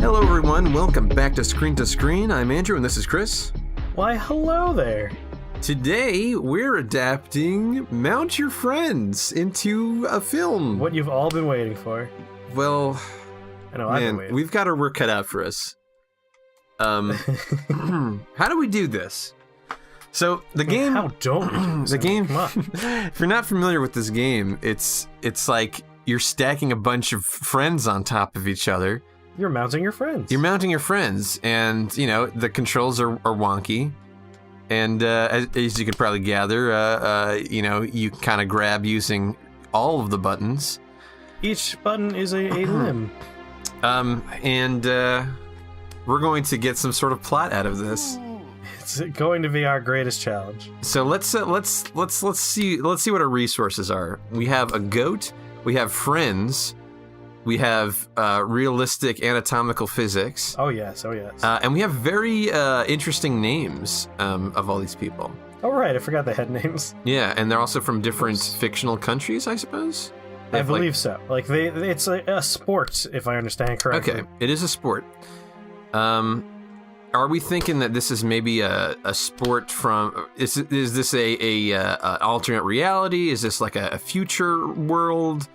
Hello everyone, welcome back to Screen. I'm Andrew and this is Chris. Why, hello there. Today we're adapting Mount Your Friends into a film. What you've all been waiting for. Well, I know, I've been man, waiting. we've got our work cut out for us. How do we do this? So the game... How don't we do this? The game... Come on. If you're not familiar with this game, it's like you're stacking a bunch of friends on top of each other. You're mounting your friends. You're mounting your friends, and, you know, the controls are wonky. And as you could probably gather, you know, you kind of grab using all of the buttons. Each button is a limb. And we're going to get some sort of plot out of this. It's going to be our greatest challenge. So let's see what our resources are. We have a goat. We have friends. We have realistic anatomical physics. Oh yes, oh yes. And we have very interesting names of all these people. Oh right, I forgot they had names. Yeah, and they're also from different fictional countries, I suppose? I believe so. Like it's a sport, if I understand correctly. Okay, it is a sport. Are we thinking that this is maybe a sport from... Is this a alternate reality? Is this like a future world?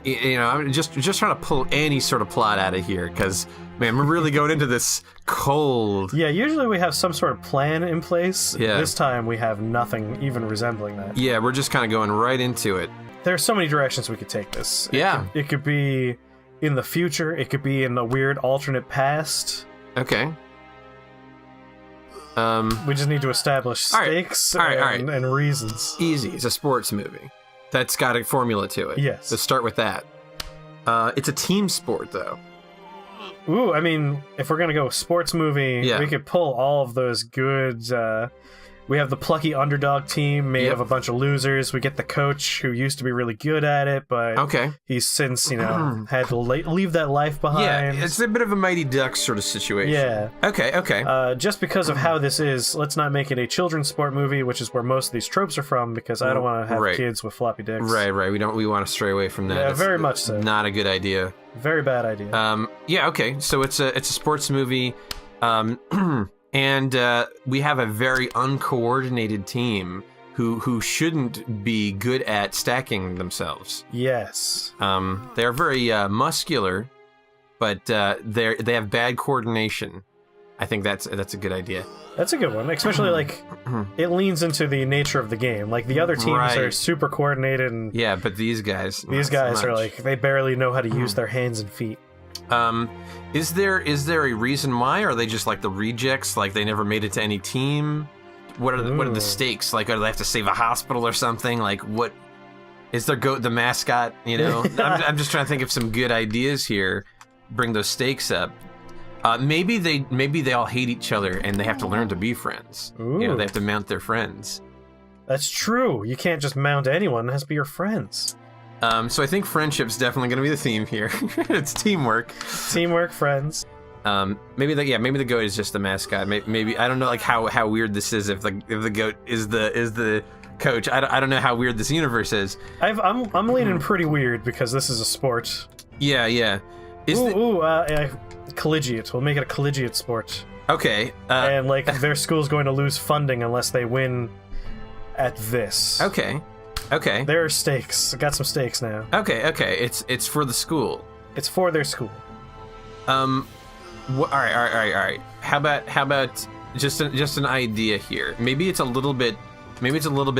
You know, I'm just trying to pull any sort of plot out of here, because, man, we're really going into this cold. Yeah, usually we have some sort of plan in place. Yeah. This time we have nothing even resembling that. Yeah, we're just kind of going right into it. There are so many directions we could take this. Yeah. It could be in the future. It could be in a weird alternate past. Okay. We just need to establish All right. stakes All right. and reasons. Easy. It's a sports movie. That's got a formula to it. Yes. Let's start with that. It's a team sport, though. Ooh, I mean, if we're gonna go sports movie, Yeah. we could pull all of those good. We have the plucky underdog team made Yep. of a bunch of losers. We get the coach who used to be really good at it, but Okay. he's since had to leave that life behind. Yeah, it's a bit of a Mighty Ducks sort of situation. Yeah. Okay. Just because of how this is, let's not make it a children's sport movie, which is where most of these tropes are from, because I don't want to have Right. kids with floppy dicks. Right. We want to stray away from that. Yeah, That's very much so. Not a good idea. Very bad idea. Yeah, okay. So it's a sports movie. And we have a very uncoordinated team who shouldn't be good at stacking themselves. Yes. They're very muscular, but they have bad coordination. I think that's a good idea. That's a good one, especially like it leans into the nature of the game. Like the other teams Right. are super coordinated, and Yeah, but these guys are much. like they barely know how to use their hands and feet. Is there a reason why? Or are they just like the rejects? Like they never made it to any team? What are the stakes? Like, do they have to save a hospital or something? Like, what is their goat the mascot? You know, I'm just trying to think of some good ideas here. Bring those stakes up. Maybe they all hate each other and they have to learn to be friends. You know, Ooh. they have to mount their friends. That's true. You can't just mount anyone. It has to be your friends. So I think friendship's definitely going to be the theme here. It's teamwork. Teamwork, friends. Maybe the goat is just the mascot. Maybe I don't know like how weird this is if the goat is the coach. I don't know how weird this universe is. I'm leaning pretty weird because this is a sport. Yeah. Collegiate. We'll make it a collegiate sport. Okay. And like their school's going to lose funding unless they win at this. Okay. There are stakes. I got some stakes now. Okay. It's for the school. It's for their school. All right. How about just an idea here? Maybe it's a little bit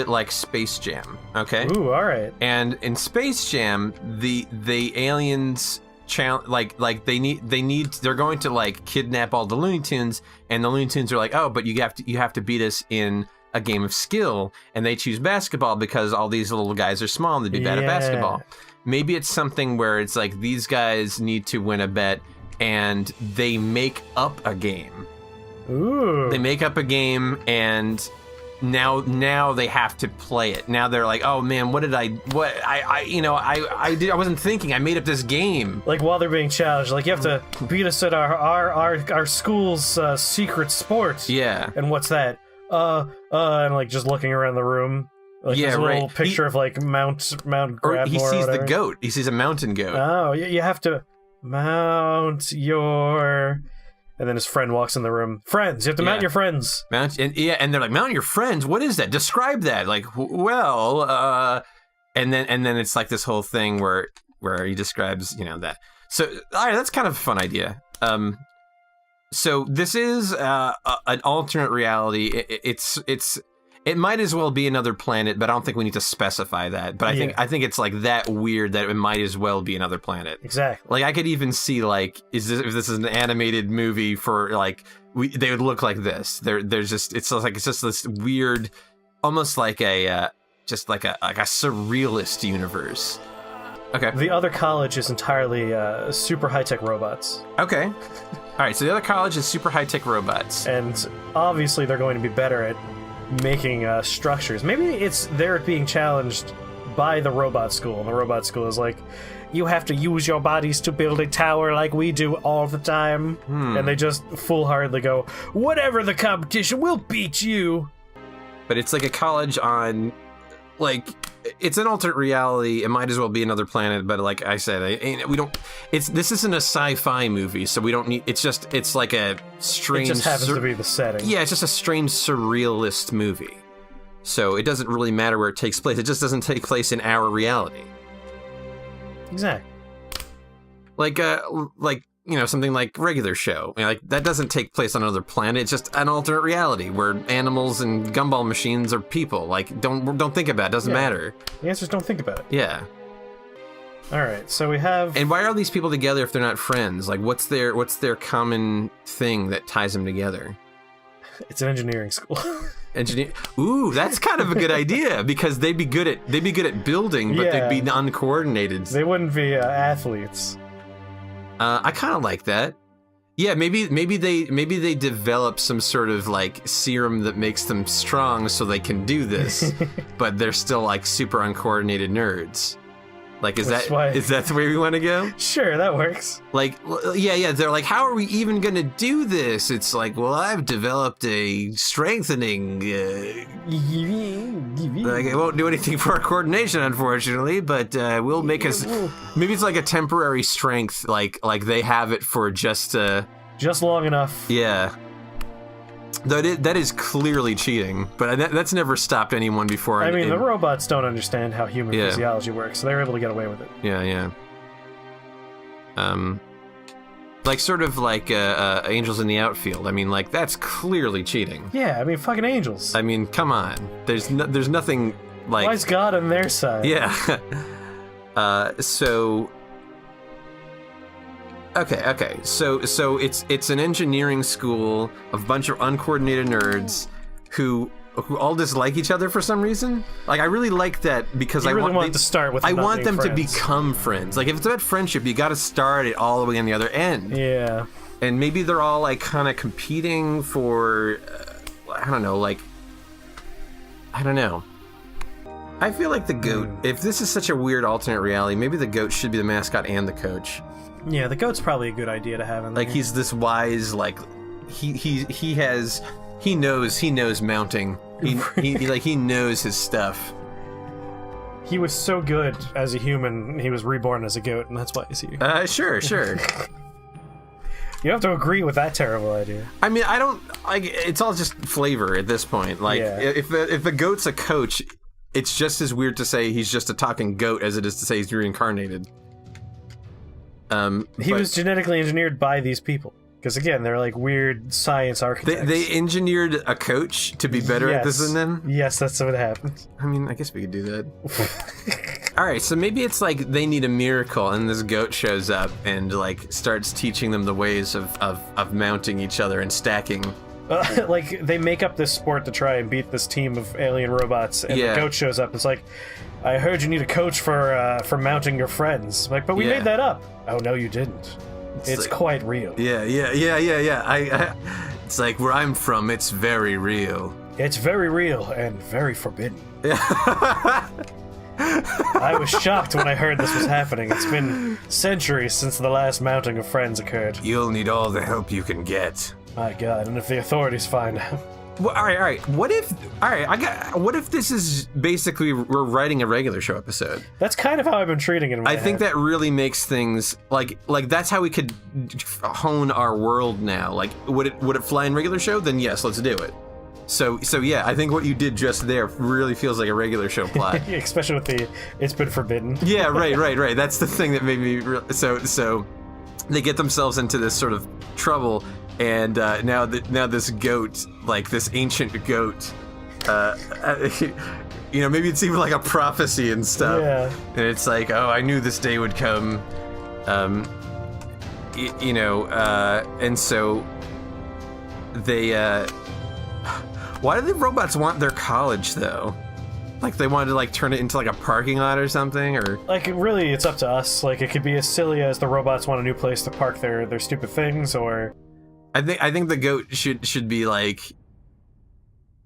like Space Jam. Okay. Ooh, all right. And in Space Jam, the aliens they're going to like kidnap all the Looney Tunes, and the Looney Tunes are like, oh, but you have to beat us in a game of skill, and they choose basketball because all these little guys are small and they'd be bad at basketball. Maybe it's something where it's like these guys need to win a bet and they make up a game. Ooh. They make up a game and now they have to play it. Now they're like, oh man, I wasn't thinking. I made up this game. Like while they're being challenged, like you have to beat us at our school's secret sport. Yeah. And what's that? And like just looking around the room. Like Yeah, there's a little right. picture of like Mount Or Grabmore. he sees or the whatever. goat. He sees a mountain goat. Oh, you have to. Mount your... And then his friend walks in the room. Friends, you have to mount your friends. And they're like, mount your friends? What is that? Describe that. Like, well, and then it's like this whole thing where he describes, that. So, all right, that's kind of a fun idea. So this is an alternate reality. It might as well be another planet, but I don't think we need to specify that. But I think it's like that weird that it might as well be another planet. Exactly. Like I could even see like, if this is an animated movie for like, they would look like this. There's just it's just this weird, almost like a surrealist universe. Okay. The other college is entirely super high-tech robots. Okay. All right. So the other college is super high-tech robots, and obviously they're going to be better at making structures. Maybe they're being challenged by the robot school, and the robot school is like, you have to use your bodies to build a tower like we do all the time. And they just foolhardily go, whatever the competition, we'll beat you. But it's like a college on, like, it's an alternate reality. It might as well be another planet, but like I said, this isn't a sci-fi movie, so we don't need, it's like a strange... It just happens to be the setting. Yeah, it's just a strange surrealist movie. So it doesn't really matter where it takes place. It just doesn't take place in our reality. Exactly. Like something like Regular Show. Like that doesn't take place on another planet. It's just an alternate reality where animals and gumball machines are people. Like don't think about it. Doesn't matter. The answer is don't think about it. Yeah. All right. So we have. And why are these people together if they're not friends? Like what's their common thing that ties them together? It's an engineering school. Ooh, that's kind of a good idea because they'd be good at building, but they'd be uncoordinated. They wouldn't be athletes. I kind of like that. Yeah, maybe they develop some sort of like serum that makes them strong so they can do this, but they're still like super uncoordinated nerds. Like, is that the way we want to go? Sure, that works. Like, yeah. They're like, how are we even going to do this? It's like, well, I've developed a strengthening. Like, it won't do anything for our coordination, unfortunately, but we'll make us. Maybe it's like a temporary strength, like they have it for just long enough. Yeah. That is clearly cheating, but that's never stopped anyone before. I mean, the robots don't understand how human physiology works, so they're able to get away with it. Yeah. Like sort of like Angels in the Outfield. I mean, like that's clearly cheating. Yeah, I mean, fucking angels. I mean, come on. There's nothing like. Why is God on their side? Yeah. So. Okay. So it's an engineering school of a bunch of uncoordinated nerds who all dislike each other for some reason. Like I really like that because I want to start with. I want them to become friends. Like if it's about friendship, you got to start it all the way on the other end. Yeah. And maybe they're all like kind of competing for, I don't know. I feel like the goat. If this is such a weird alternate reality, maybe the goat should be the mascot and the coach. Yeah, the goat's probably a good idea to have in there. Like he's this wise, like he knows mounting. He knows his stuff. He was so good as a human, he was reborn as a goat, and that's why he's here. Sure. You have to agree with that terrible idea. I mean, I don't like. It's all just flavor at this point. Like if the goat's a coach, it's just as weird to say he's just a talking goat as it is to say he's reincarnated. He was genetically engineered by these people. Because again, they're like weird science architects. They engineered a coach to be better at this than them? Yes, that's what happened. I mean, I guess we could do that. Alright, so maybe it's like they need a miracle and this goat shows up and like starts teaching them the ways of mounting each other and stacking. Like they make up this sport to try and beat this team of alien robots and the goat shows up. It's like, I heard you need a coach for mounting your friends. Like, but we made that up. Oh no, you didn't. It's like, quite real. Yeah. It's like where I'm from, it's very real. It's very real and very forbidden. I was shocked when I heard this was happening. It's been centuries since the last mounting of friends occurred. You'll need all the help you can get. My God, and if the authorities find out... Well, all right. What if this is basically we're writing a regular show episode? That's kind of how I've been treating it in my I think head. that really makes things like that's how we could hone our world now. Like, would it fly in regular show? Then yes, let's do it. So yeah, I think what you did just there really feels like a regular show plot. Especially with the "it's been forbidden." Yeah, right. That's the thing that made me so they get themselves into this sort of trouble, and now this goat, like this ancient goat, maybe it's even like a prophecy and stuff. Yeah. And it's like, oh, I knew this day would come, and so they. Why do the robots want their college though? Like they wanted to like turn it into like a parking lot or something, or like really, it's up to us. Like it could be as silly as the robots want a new place to park their stupid things, or I think the goat should be like,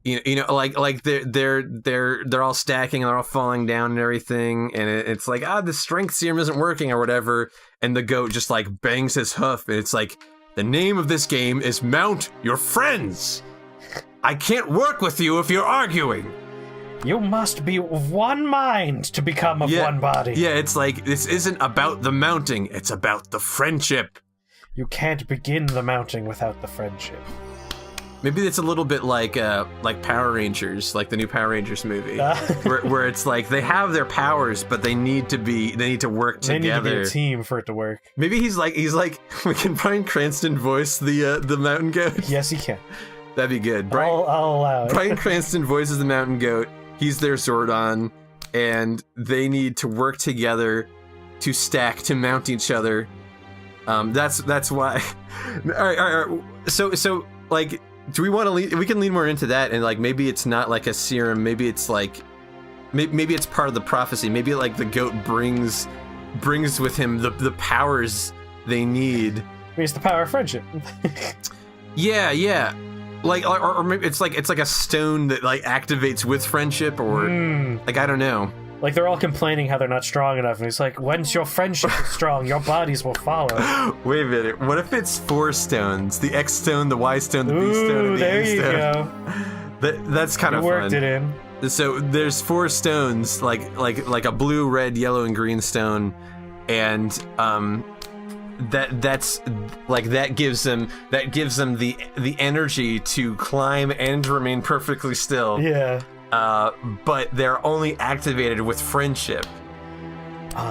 like they're all stacking and they're all falling down and everything, and it's like the strength serum isn't working or whatever, and the goat just like bangs his hoof, and it's like the name of this game is Mount Your Friends. I can't work with you if you're arguing. You must be of one mind to become of one body. Yeah, it's like, this isn't about the mounting, it's about the friendship. You can't begin the mounting without the friendship. Maybe it's a little bit like Power Rangers, like the new Power Rangers movie, where it's like they have their powers, but they need to work together. They need to be a team for it to work. Maybe he's like, can Bryan Cranston voice the mountain goat? Yes, he can. That'd be good. I'll allow it. Bryan Cranston voices the mountain goat. He's their Zordon, and they need to work together to stack to mount each other. That's why. All right. So like, do we want to lean? We can lean more into that, and like maybe it's not like a serum. Maybe it's like, maybe it's part of the prophecy. Maybe like the goat brings with him the powers they need. It's the power of friendship. Yeah. Like, or maybe it's like a stone that like activates with friendship, or like I don't know. Like they're all complaining how they're not strong enough, and he's like, "Once your friendship is strong, your bodies will follow." Wait a minute. What if it's 4 stones? The X stone, the Y stone, the B stone, and the there A you stone. go. That's kind of fun. Worked it in. So there's 4 stones, like a blue, red, yellow, and green stone, and that's like that gives them the energy to climb and remain perfectly still. Yeah. But they're only activated with friendship.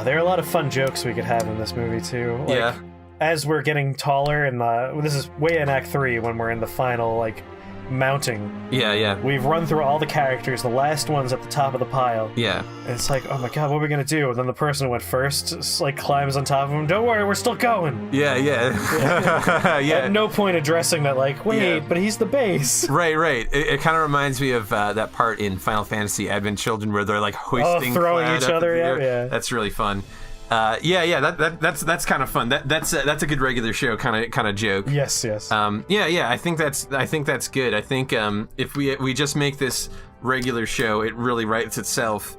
There are a lot of fun jokes we could have in this movie too. Like, yeah. As we're getting taller, and this is way in Act 3 when we're in the final like mounting. Yeah. We've run through all the characters. The last one's at the top of the pile. Yeah. And it's like, oh my god, what are we gonna do? And then the person who went first just, like climbs on top of him. Don't worry, we're still going. Yeah. Yeah. At no point addressing that, like, wait, but he's the base. Right. It kind of reminds me of that part in Final Fantasy Advent Children where they're like hoisting, throwing Cloud each up other. in the air. Yeah. That's really fun. That's kind of fun. That's a good regular show kind of joke. Yes. Yeah. I think that's good. I think if we just make this regular show, it really writes itself.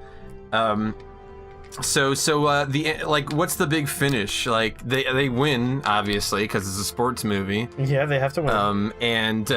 So the like, what's the big finish? Like they win obviously because it's a sports movie. Yeah, they have to win. And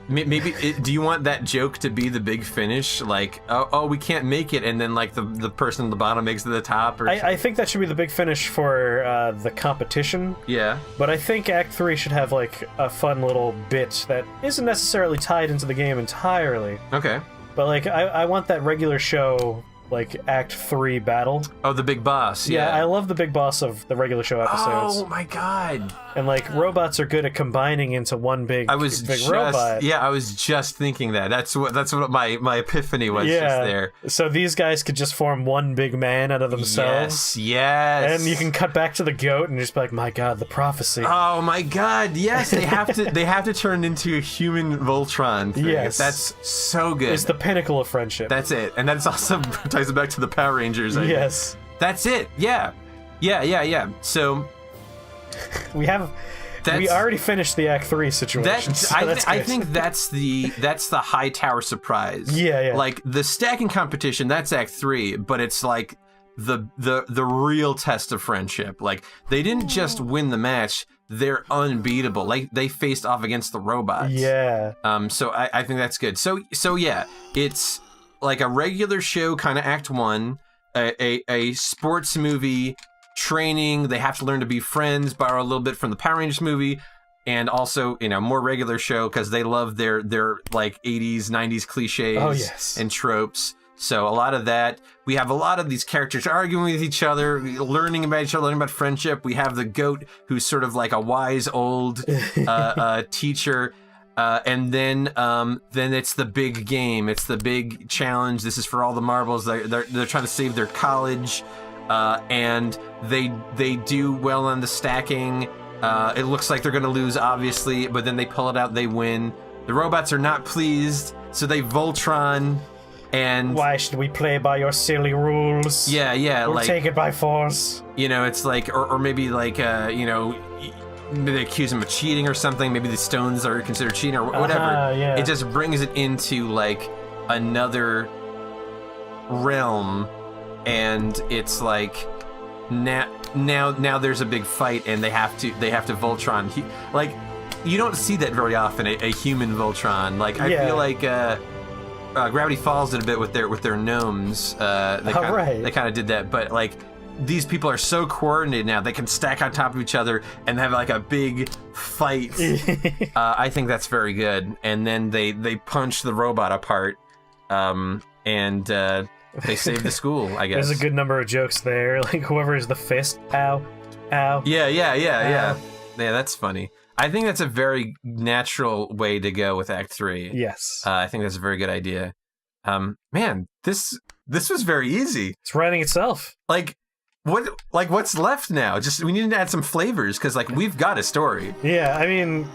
maybe do you want that joke to be the big finish? Like, oh, we can't make it, and then like the person at the bottom makes it to the top. Or I think that should be the big finish for the competition. Yeah. But I think Act 3 should have like a fun little bit that isn't necessarily tied into the game entirely. Okay. But like I want that regular show, like Act 3 battle. Oh, the big boss. Yeah, I love the big boss of the regular show episodes. Oh my god. And like robots are good at combining into one big robot. Yeah, I was just thinking that. That's what my epiphany was just there. So these guys could just form one big man out of themselves. Yes. And you can cut back to the goat and just be like, my god, the prophecy. Oh my god, yes, they have to turn into a human Voltron thing. Yes. That's so good. It's the pinnacle of friendship. That's it. And that's also ties it back to the Power Rangers. Yes. That's it. Yeah. So we already finished the Act 3 situation. I think that's the high tower surprise. Yeah. Like the stacking competition, that's Act 3, but it's like the real test of friendship. Like, they didn't just win the match, they're unbeatable. Like, they faced off against the robots. Yeah. So I think that's good. So yeah, it's like a regular show, kind of Act 1, a sports movie, training, they have to learn to be friends, borrow a little bit from the Power Rangers movie, and also, more regular show, because they love their like 80s, 90s cliches and tropes. So a lot of that. We have a lot of these characters arguing with each other, learning about each other, learning about friendship. We have the goat, who's sort of like a wise old teacher. And then it's the big game. It's the big challenge. This is for all the marbles. They're trying to save their college, and they do well on the stacking. It looks like they're going to lose, obviously, but then they pull it out. They win. The robots are not pleased, so they Voltron. And why should we play by your silly rules? Yeah, We'll like, take it by force. It's like, or maybe like, maybe they accuse him of cheating or something. Maybe the stones are considered cheating or whatever. Yeah. It just brings it into like another realm, and it's like now there's a big fight, and they have to Voltron. You don't see that very often. A human Voltron. Like, I feel like. Gravity Falls did a bit with their gnomes. They kind of did that, but like these people are so coordinated now, they can stack on top of each other and have like a big fight. I think that's very good. And then they punch the robot apart, and they save the school, I guess. There's a good number of jokes there. Like, whoever is the fist, ow. Yeah. Yeah, that's funny. I think that's a very natural way to go with Act 3. Yes. I think that's a very good idea. Man, this was very easy. It's writing itself. What's left now? Just, we need to add some flavors, because like we've got a story. Yeah, I mean,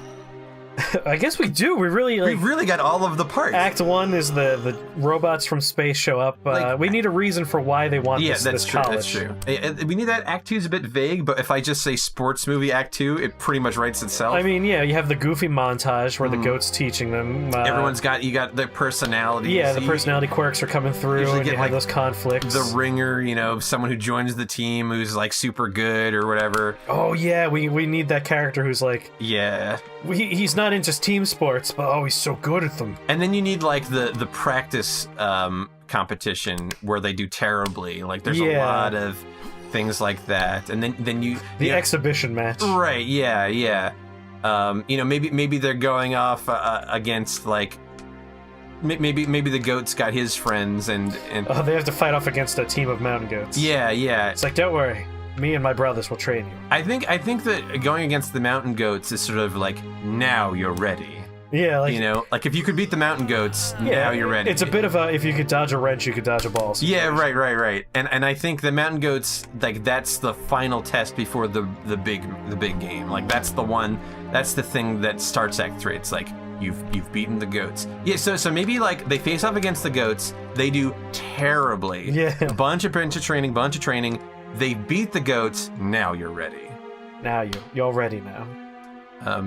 I guess we do. We really got all of the parts. Act 1 is the robots from space show up. We need a reason for why they want this college. That's true. We need that. Act 2 is a bit vague, but if I just say sports movie Act 2, it pretty much writes itself. I mean, yeah, you have the Goofy montage where the goat's teaching them. Everyone's got the personalities. Yeah, the personality quirks are coming through, and you have those conflicts. The ringer, someone who joins the team who's like super good or whatever. Oh yeah, we need that character who's like, yeah, he's not into team sports, but he's so good at them. And then you need like the practice competition where they do terribly. Like, there's a lot of things like that. And then you the exhibition match. Right, yeah. Maybe they're going off against like maybe the goat's got his friends and they have to fight off against a team of mountain goats. Yeah. It's like, don't worry, me and my brothers will train you. I think that going against the mountain goats is sort of like, now you're ready. Yeah, like, like if you could beat the mountain goats, now you're ready. It's a bit of a, if you could dodge a wrench, you could dodge a ball. Yeah, right. And I think the mountain goats, like, that's the final test before the big game. Like, that's the thing that starts Act 3. It's like, you've beaten the goats. Yeah, so maybe like they face off against the goats, they do terribly. Yeah. A bunch of training. They beat the goats, now you're ready. Now you're ready now.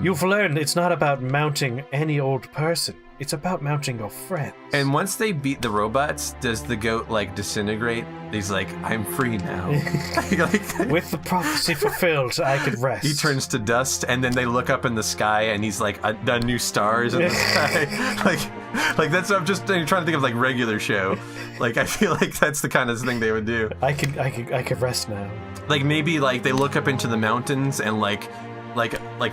You've learned it's not about mounting any old person. It's about mounting your friends. And once they beat the robots, does the goat like disintegrate? He's like, I'm free now. With the prophecy fulfilled, I could rest. He turns to dust, and then they look up in the sky, and he's like, a new stars in the sky. like that's. I'm just trying to think of like regular show. Like, I feel like that's the kind of thing they would do. I could rest now. Like, maybe like they look up into the mountains, and like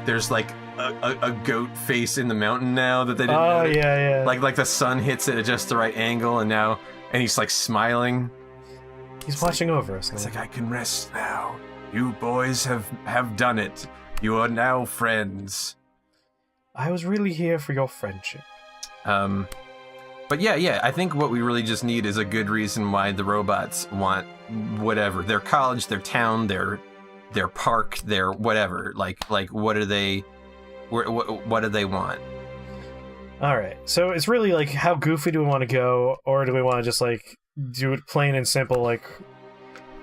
there's like a goat face in the mountain now that they didn't notice. Yeah. Like the sun hits it at just the right angle, and he's like smiling. He's watching over us. It's like, I can rest now. You boys have done it. You are now friends. I was really here for your friendship. But yeah, I think what we really just need is a good reason why the robots want whatever. Their college, their town, their park, their whatever. Like what do they want? All right, so it's really like, how goofy do we want to go, or do we want to just like do it plain and simple? Like,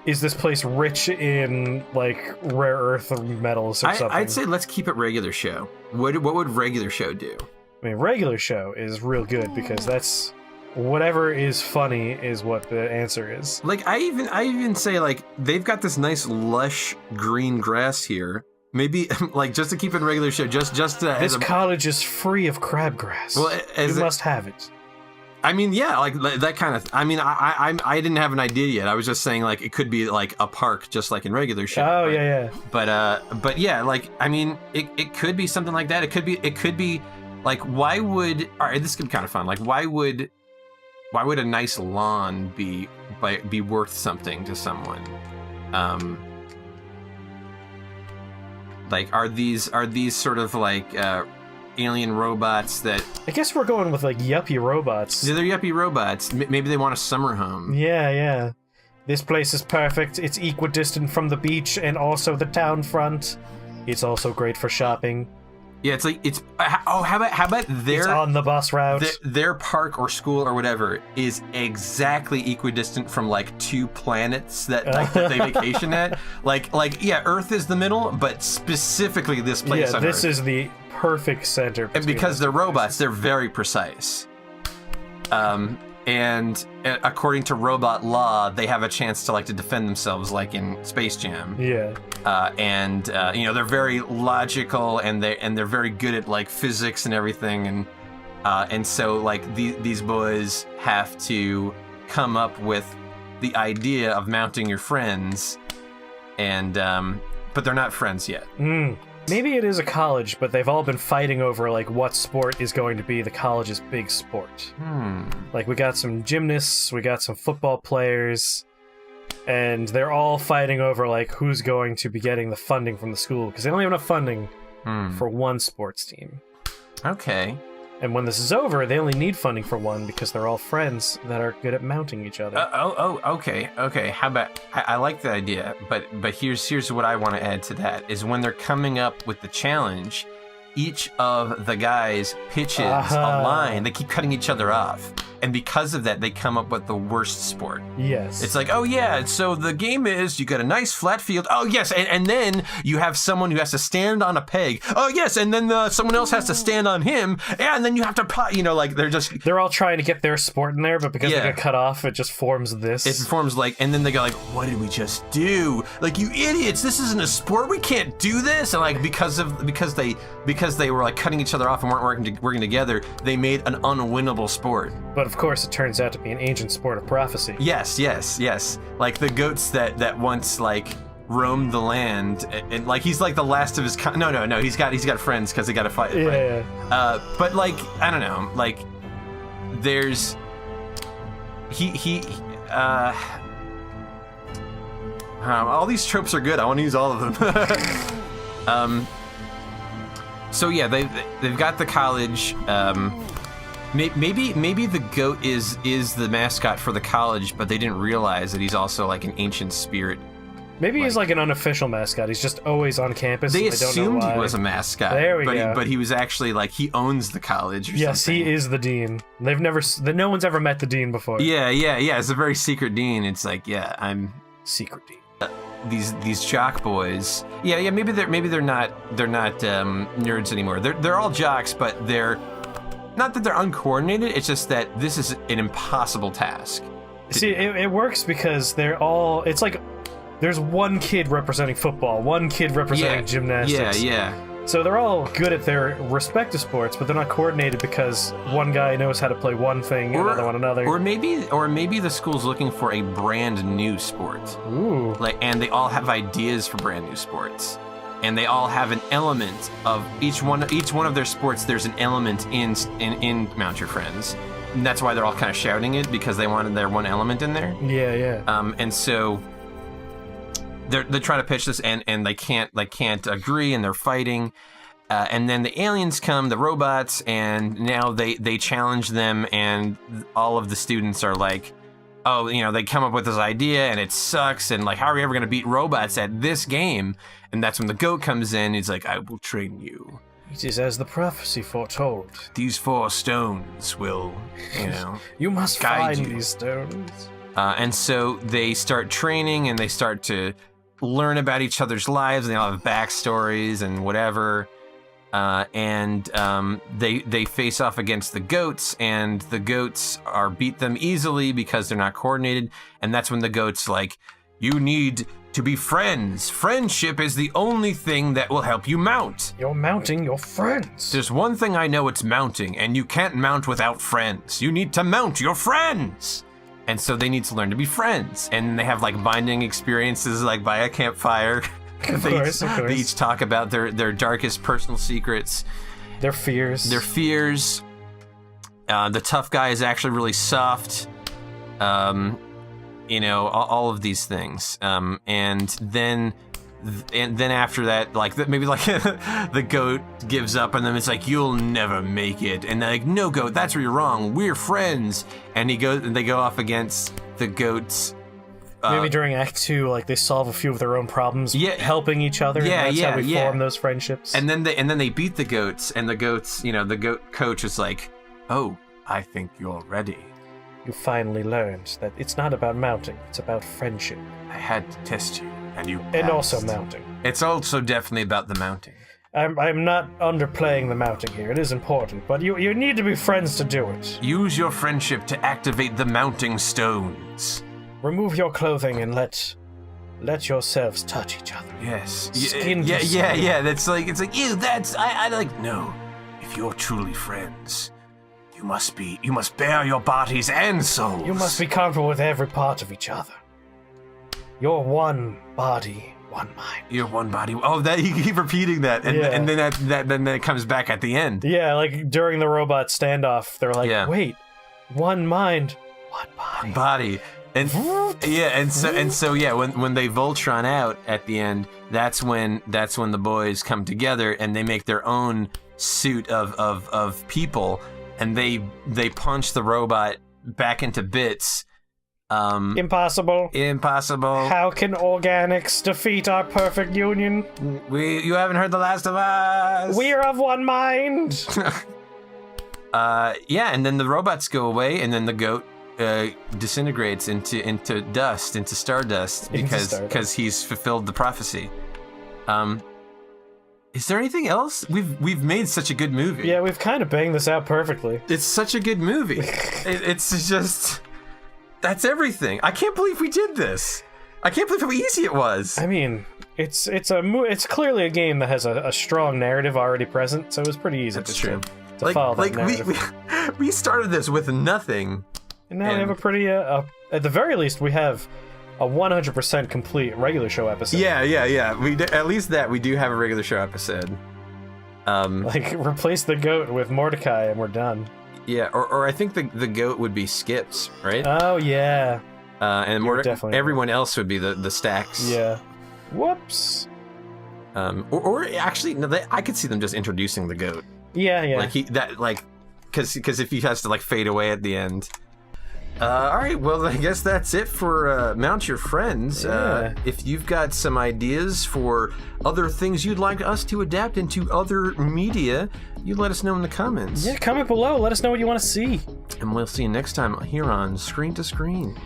is this place rich in like rare earth or metals or something? I'd say let's keep it regular show. What would regular show do? I mean, regular show is real good because that's whatever is funny is what the answer is. Like I even say like they've got this nice lush green grass here. Maybe like just to keep it in regular show, just This college is free of crabgrass. Well, you must have it. I mean, yeah, like that kind of. I mean, I didn't have an idea yet. I was just saying like it could be like a park, just like in regular show. Oh yeah. But yeah, like I mean, it could be something like that. It could be like why would all right? This could be kind of fun. Like why would a nice lawn be worth something to someone? Like are these sort of like alien robots that I guess we're going with like yuppie robots. They're yuppie robots. Maybe they want a summer home. Yeah. This place is perfect. It's equidistant from the beach and also the town front. It's also great for shopping. Yeah, it's like it's how about their it's on the bus route. Their park or school or whatever is exactly equidistant from like 2 planets that they vacation at. Like yeah, Earth is the middle, but specifically this place. Yeah, on this Earth. is the perfect center. And because they're robots, they're very precise. And according to robot law, they have a chance to defend themselves, like in Space Jam. Yeah. And they're very logical, and they're very good at like physics and everything, and so like these boys have to come up with the idea of mounting your friends, and but they're not friends yet. Maybe it is a college, but they've all been fighting over like what sport is going to be the college's big sport. Like we got some gymnasts, we got some football players, and they're all fighting over like who's going to be getting the funding from the school because they only have enough funding for one sports team. Okay. And when this is over, they only need funding for one because they're all friends that are good at mounting each other. Okay. How about I like the idea, but here's what I want to add to that is when they're coming up with the challenge, each of the guys pitches a line. They keep cutting each other off. And because of that, they come up with the worst sport. Yes. It's like, oh yeah, so the game is you got a nice flat field. Oh yes, and then you have someone who has to stand on a peg. Oh yes, and then someone else has to stand on him. And then you have to, they're all trying to get their sport in there, but because they get cut off, it just forms this. It forms and then they go like, what did we just do? Like, you idiots, this isn't a sport. We can't do this. And like because they were like cutting each other off and weren't working together, they made an unwinnable sport. But of course, it turns out to be an ancient sport of prophecy. Yes. Like the goats that once like roamed the land, and like he's like the last of his kind. No. He's got friends because they got to fight. Yeah. But like I don't know. Like there's all these tropes are good. I want to use all of them. So yeah, they've got the college. Maybe the goat is the mascot for the college, but they didn't realize that he's also like an ancient spirit. Maybe he's like an unofficial mascot. He's just always on campus. They assumed don't know why. He was a mascot. There we go. But he was actually like he owns the college. Or yes, something. he is the dean. No one's ever met the dean before. Yeah. It's a very secret dean. It's like I'm secret dean. These jock boys. Yeah. Maybe they're not nerds anymore. They're all jocks, but they're. Not that they're uncoordinated, it's just that this is an impossible task. See, it works because it's like there's one kid representing football, one kid representing gymnastics. Yeah. So they're all good at their respective sports, but they're not coordinated because one guy knows how to play one thing, another one another. Or maybe the school's looking for a brand new sport. Ooh. And they all have ideas for brand new sports. And they all have an element of each one of their sports. There's an element in Mount Your Friends, and that's why they're all kind of shouting it because they wanted their one element in there. Yeah. And so they're trying to pitch this, and they can't agree, and they're fighting. And then the aliens come, the robots, and now they challenge them, and all of the students are like, oh, they come up with this idea and it sucks, and like, how are we ever going to beat robots at this game? And that's when the goat comes in. He's like, I will train you. It is as the prophecy foretold. These 4 stones will, you must guide find you. these stones. And so they start training, and they start to learn about each other's lives, and they all have backstories and whatever. and they face off against the goats, and the goats beat them easily because they're not coordinated. And that's when the goats like, you need to be friends. Friendship is the only thing that will help you mount. You're mounting your friends. There's one thing I know, it's mounting, and you can't mount without friends. You need to mount your friends. And so they need to learn to be friends. And they have like binding experiences like by a campfire. Of course. They each talk about their darkest personal secrets. Their fears. The tough guy is actually really soft. All of these things. And then after that, like maybe like the goat gives up, and then it's like, you'll never make it. And they're like, no, goat, that's where you're wrong. We're friends. And they go off against the goats. Maybe during Act 2, like they solve a few of their own problems, helping each other. Yeah, and that's how we form those friendships. And then they beat the goats, and the goats, the goat coach is like, oh, I think you're ready. You finally learned that it's not about mounting; it's about friendship. I had to test you, and you passed. And also mounting. It's also definitely about the mounting. I'm not underplaying the mounting here. It is important, but you need to be friends to do it. Use your friendship to activate the mounting stones. Remove your clothing and let yourselves touch each other. Yes. Skin to skin. Yeah. It's like, ew, that's I like. No, if you're truly friends, you must bear your bodies and souls. You must be comfortable with every part of each other. You're one body, one mind. You're one body. Oh, that you keep repeating that, and then that comes back at the end. Yeah, like during the robot standoff, they're like, wait, one mind, one body. One body. And when they Voltron out at the end, that's when the boys come together and they make their own suit of people, and they punch the robot back into bits. Impossible. How can organics defeat our perfect union? You haven't heard The Last of Us. We are of one mind. And then the robots go away, and then the goat disintegrates into dust, into stardust, because he's fulfilled the prophecy. Is there anything else? We've made such a good movie. Yeah, we've kind of banged this out perfectly. It's such a good movie. It's just, that's everything. I can't believe we did this. I can't believe how easy it was. I mean, it's clearly a game that has a strong narrative already present, so it was pretty easy. That's true. To follow that narrative. we started this with nothing. And now we have a pretty, at the very least, we have a 100% complete regular show episode. Yeah. At least that, we do have a regular show episode. Like, replace the goat with Mordecai and we're done. Yeah, or I think the goat would be Skips, right? Oh, yeah. And everyone else would be the Stacks. Yeah. Whoops. Or actually, no, I could see them just introducing the goat. Yeah. Because if he has to like fade away at the end. All right, well, I guess that's it for Mount Your Friends. Yeah. If you've got some ideas for other things you'd like us to adapt into other media, you let us know in the comments. Yeah, comment below. Let us know what you want to see. And we'll see you next time here on Screen to Screen.